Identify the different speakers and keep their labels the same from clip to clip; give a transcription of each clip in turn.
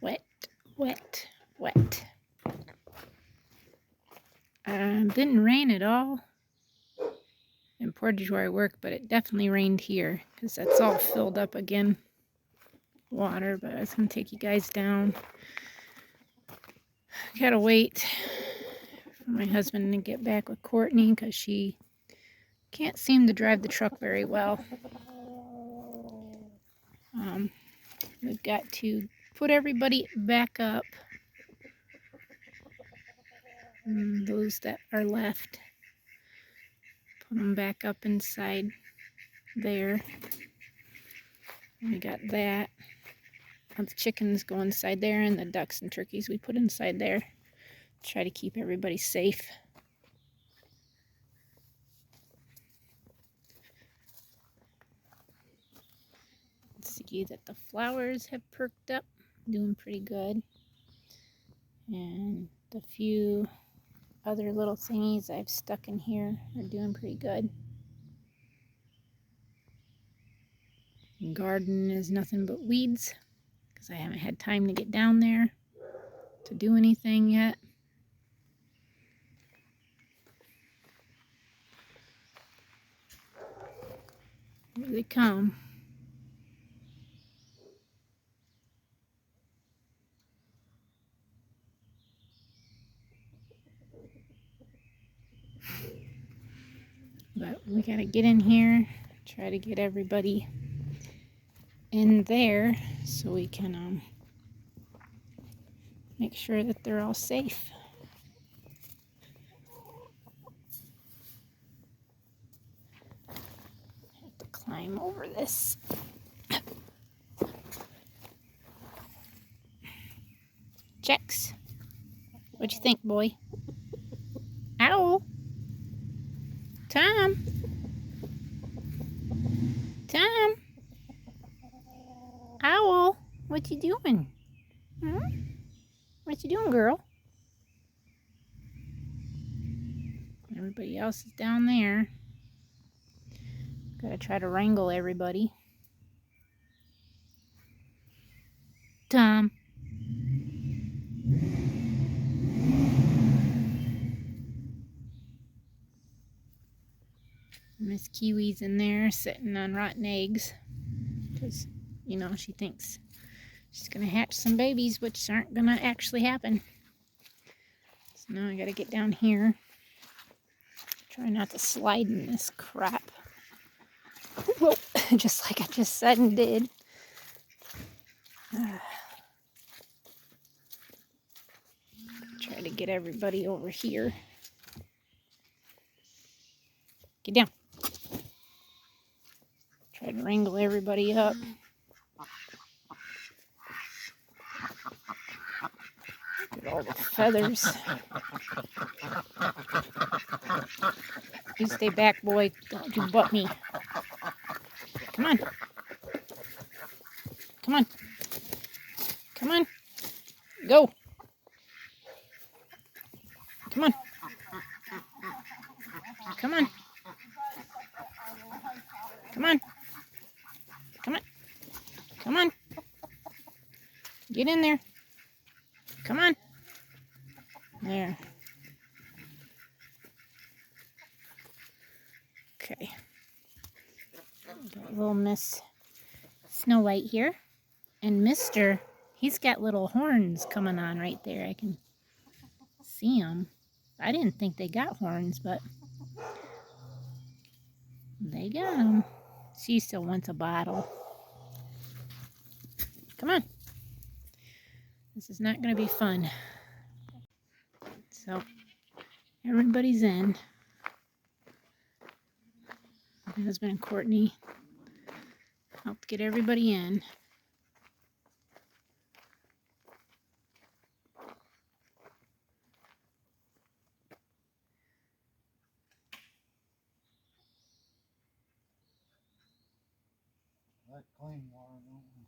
Speaker 1: wet, wet, wet. Didn't rain at all in Portage where I work, but it definitely rained here because that's all filled up again. Water, but I was going to take you guys down. Gotta wait for my husband to get back with Courtney because she can't seem to drive the truck very well. We've got to put everybody back up. Those that are left, put them back up inside there. We got that. All the chickens go inside there, and the ducks and turkeys we put inside there. Try to keep everybody safe. See that the flowers have perked up, doing pretty good. And the few other little thingies I've stuck in here are doing pretty good. Garden is nothing but weeds because I haven't had time to get down there to do anything yet. Here they come. But we gotta get in here, try to get everybody in there so we can make sure that they're all safe. Have to climb over this. Checks. What'd you think, boy? Ow! Tom! Tom! Owl! What you doing? Hmm? What you doing, girl? Everybody else is down there. Gotta try to wrangle everybody. Tom. Miss Kiwi's in there sitting on rotten eggs because, you know, she thinks she's gonna hatch some babies, which aren't gonna actually happen. So now I gotta get down here. Try not to slide in this crap. Whoa, just like I just said and did. Try to get everybody over here. Get down. Try to wrangle everybody up. Get all the feathers. You stay back, boy. Don't you butt me. Come on. Come on. Come on. Go. Come on. Come on. Come on. Come on. Come on. Get in there. Come on. There. Okay. Got little Miss Snow White here. And Mr. He's got little horns coming on right there. I can see them. I didn't think they got horns, but they got them. She still wants a bottle. Come on. This is not going to be fun. So, everybody's in. My husband and Courtney helped get everybody in.
Speaker 2: That clean water, don't we?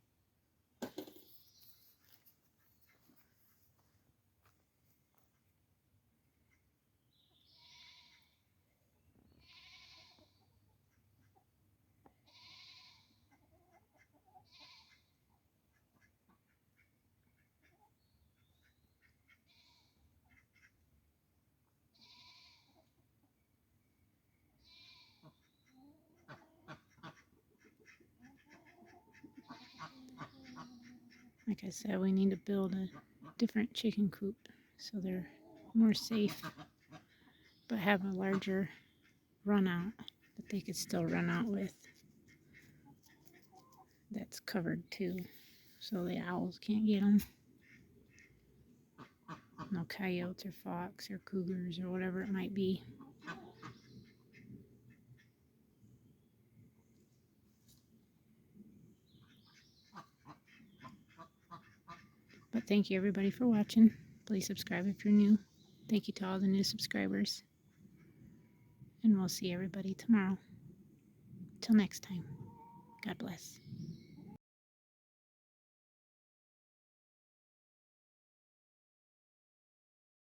Speaker 1: Like I said, we need to build a different chicken coop so they're more safe, but have a larger run out that they could still run out with. That's covered too, so the owls can't get them. No coyotes or fox or cougars or whatever it might be. But thank you everybody for watching. Please subscribe if you're new. Thank you to all the new subscribers. And we'll see everybody tomorrow. Till next time. God bless.